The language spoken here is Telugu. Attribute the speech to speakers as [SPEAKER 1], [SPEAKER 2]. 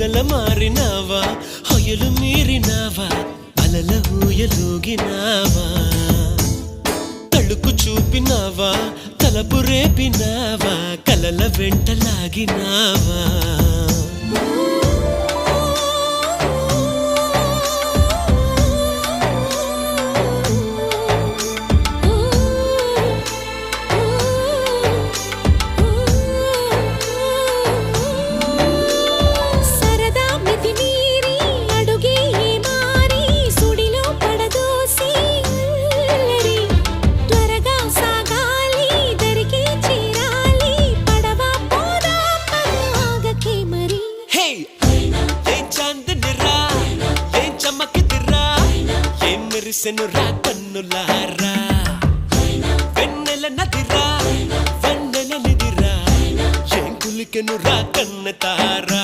[SPEAKER 1] పగల మారినావా హొయలు మీరినావా అలల ఊయలూగినావా తళుకు చూపినావా తలపు రేపినావా కలల వెంటలాగినావా మెరిసెనురా కన్నులారా వెన్నెల నదిరా వెన్నెల నిదిరా ఏం కులికెనురా కన్నెతారా